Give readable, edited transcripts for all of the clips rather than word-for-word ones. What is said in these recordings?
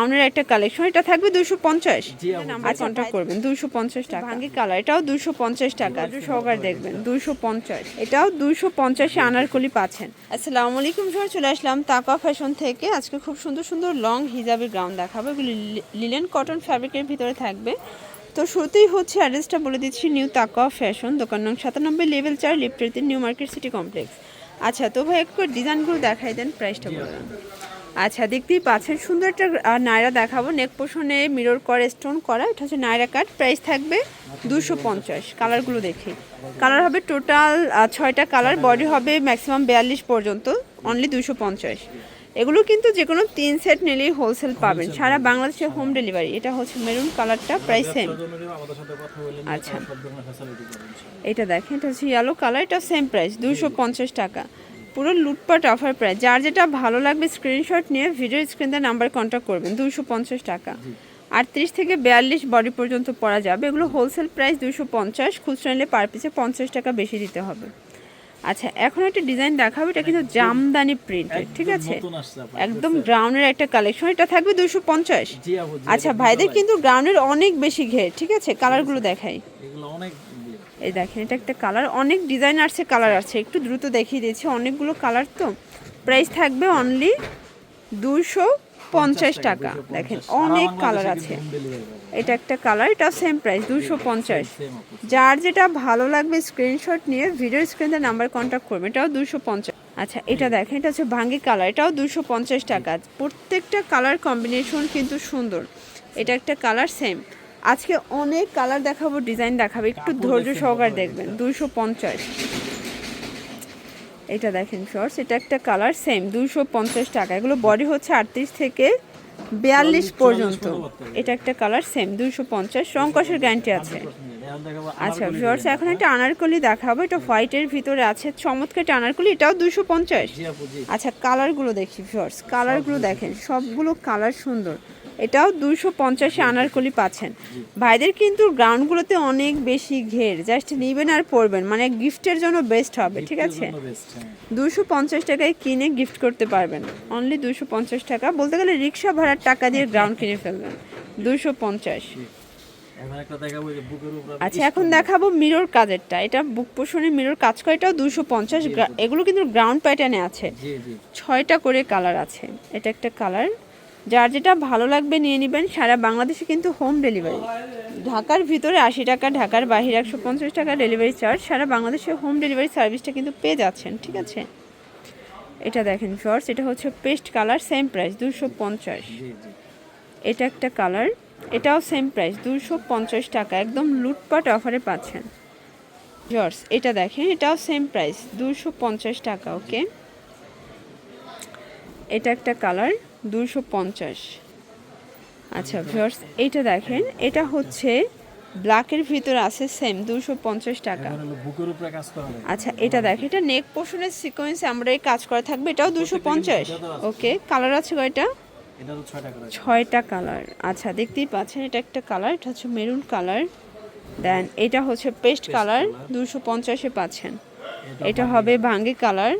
গ্রাউন্ডের একটা কালেকশন, এটা থাকবে 250। নাম্বার কন্ট্যাক্ট করবেন 250 টাকা। ভাঙ্গি কালার, এটাও 250 টাকা। সহকারে দেখবেন 250, এটাও 250 আনারকলি পাচ্ছেন। আসসালামু আলাইকুম, সবাই চলে আসলাম তাকওয়া ফ্যাশন থেকে। আজকে খুব সুন্দর সুন্দর লং হিজাবের গাউন দেখাবো, এগুলি লিলেন কটন ফ্যাব্রিকের ভিতরে থাকবে। তো শুরুতেই হচ্ছে অ্যাড্রেসটা বলে দিচ্ছি, নিউ তাকওয়া ফ্যাশন, দোকান নং 97, level 4, lift 3, new market city complex. আচ্ছা, তো ভাই একটু ডিজাইনগুলো দেখাই দেন, প্রাইসটা বলবেন। আচ্ছা, দেখতেই পাচ্ছেন সুন্দর একটা নায়রা দেখাবো, নেক পোষণে মিরর করে স্টোন করা, এটা হচ্ছে নায়রা কাট। প্রাইস থাকবে 250। কালারগুলো দেখি, কালার হবে টোটাল 6টা কালার, বডি হবে ম্যাক্সিমাম 42 পর্যন্ত, অনলি 250। এগুলো কিন্তু যে কোনো 3 সেট নিলেই হোলসেল পাবেন, সারা বাংলাদেশে হোম ডেলিভারি। এটা হচ্ছে মেরুন কালারটা, প্রাইস সেম। আচ্ছা, এটা দেখেন, এটা হচ্ছে ইয়েলো কালার, এটা সেম প্রাইস 250 টাকা। পুরো লুটপাট অফার প্রাইস। যার যেটা ভালো লাগবে স্ক্রিনশট নিয়ে ভিডিও স্ক্রিনে নাম্বার কন্ট্যাক্ট করবেন। 250 টাকা, 38 থেকে 42 বডি পর্যন্ত পরা যাবে। এগুলো হোলসেল প্রাইস 250, খুচরা নিলে পার পিসে 50 টাকা বেশি দিতে হবে। আচ্ছা, এখন একটা ডিজাইন দেখাবো, এটা কিন্তু জামদানি প্রিন্টেড, ঠিক আছে, একদম গ্রাউন্ডের একটা কালেকশন, এটা থাকবে 250। আচ্ছা, ভাইদের কিন্তু গ্রাউন্ডের অনেক বেশি ঘের, ঠিক আছে। কালারগুলো দেখাই, এই দেখেন, এটা একটা কালার, অনেক ডিজাইন আসছে, কালার আসছে, একটু দ্রুত দেখিয়ে দিয়েছি, অনেকগুলো কালার তো। প্রাইস থাকবে অনলি 250 টাকা। দেখেন অনেক কালার আছে, এটা একটা কালার, এটা সেম প্রাইস 250। যার যেটা ভালো লাগবে স্ক্রিনশট নিয়ে ভিডিও স্ক্রিনে নাম্বার কন্ট্যাক্ট করবেন, এটাও 250। আচ্ছা, এটা দেখেন, এটা হচ্ছে ভাঙ্গি কালার, এটাও 250 টাকা। প্রত্যেকটা কালার কম্বিনেশন কিন্তু সুন্দর। এটা একটা কালার সেম। আজকে অনেক কালার দেখাবো, ডিজাইন দেখাবো, একটু ধৈর্য সহকারে দেখবেন। 250। এটা দেখেন শর্টস, এটা একটা কালার সেম 250 টাকা। এগুলো বডি হচ্ছে 38 থেকে 42 পর্যন্ত। এটা একটা কালার সেম 250, রং কষের গ্যারান্টি আছে। আচ্ছা শর্টস, এখন একটা আনারকলি দেখাবো, এটা হোয়াইটের ভিতরে আছে, চমৎকার একটা আনারকলি, এটাও 250। আচ্ছা, কালারগুলো দেখি শর্টস, কালারগুলো দেখেন, সবগুলো কালার সুন্দর। এটাও 250 আনারকলি পাচ্ছেন। ভাইদের কিন্তু গ্রাউন্ডগুলোতে অনেক বেশি ঘের, জাস্ট নেবেন আর পরবেন, মানে গিফটের জন্য বেস্ট হবে, ঠিক আছে। 250 টাকায় কিনে গিফট করতে পারবেন, অনলি 250 টাকা। বলতে গেলে রিক্সা ভাড়ার টাকা দিয়ে গ্রাউন্ড কিনে ফেলবেন, 250। আচ্ছা, এখন দেখাবো মিরর কাজেরটা, এটা বুক পোষণে মিরর কাজ করে, এটাও 250। এগুলো কিন্তু গ্রাউন্ড প্যাটার্নে আছে, 6টা করে কালার আছে। এটা একটা কালার, যার যেটা ভালো লাগবে নিয়ে নেবেন। সারা বাংলাদেশে কিন্তু হোম ডেলিভারি, ঢাকার ভিতরে 80 টাকা, ঢাকার বাইরে 150 টাকা ডেলিভারি চার্জ। সারা বাংলাদেশে হোম ডেলিভারি সার্ভিসটা কিন্তু পেয়ে যাচ্ছেন, ঠিক আছে। এটা দেখেন শর্টস, এটা হচ্ছে পেস্ট কালার, সেম প্রাইস 250। এটা একটা কালার, এটাও সেম প্রাইস 250 টাকা, একদম লুটপাট অফারে পাচ্ছেন শর্টস। এটা দেখেন, এটাও সেম প্রাইস 250 টাকা, ওকে। এটা একটা কালার 250। আচ্ছা ভিউয়ার্স, এইটা দেখেন, এটা হচ্ছে ব্ল্যাকের ভিতরে আছে, সেম 250 টাকা। আচ্ছা, এটা দেখেন, এটা নেক পোর্শনের সিকোয়েন্স আমরা এই কাজ করা থাকবে, এটাও 250, ওকে। কালার আছে কয়টা? 6টা কালার। আচ্ছা, দেখতেই পাচ্ছেন, এটা একটা কালার, এটা হচ্ছে মেরুন কালার, দেন এটা হচ্ছে পেস্ট কালার, 250-এ পাচ্ছেন। এটা হবে ভাঙ্গি কালার,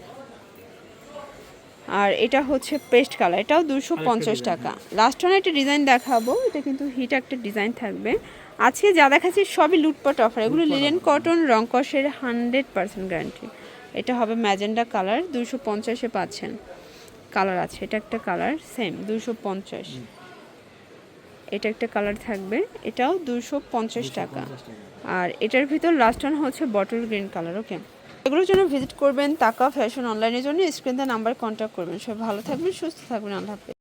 আর এটা হচ্ছে পেস্ট কালার, এটাও 250 টাকা। লাস্ট ওয়ান একটা ডিজাইন দেখাবো, এটা কিন্তু হিট একটা ডিজাইন থাকবে। আজকে যা দেখাচ্ছি সবই লুটপাট অফার, এগুলো লিলেন কটন, রং কষের 100% গ্যারান্টি। এটা হবে ম্যাজেন্ডা কালার, 250-এ পাচ্ছেন। কালার আছে, এটা একটা কালার সেম 250। এটা একটা কালার থাকবে, এটাও 250 টাকা। আর এটার ভিতর লাস্ট ওয়ান হচ্ছে বটল গ্রিন কালার, ওকে। এগুলোর জন্য ভিজিট করবেন তাকওয়া ফ্যাশন অনলাইনের জন্য, স্ক্রিনে নাম্বার কন্ট্যাক্ট করবেন। সবাই ভালো থাকবেন, সুস্থ থাকবেন, আল্লাহ হাফেজ।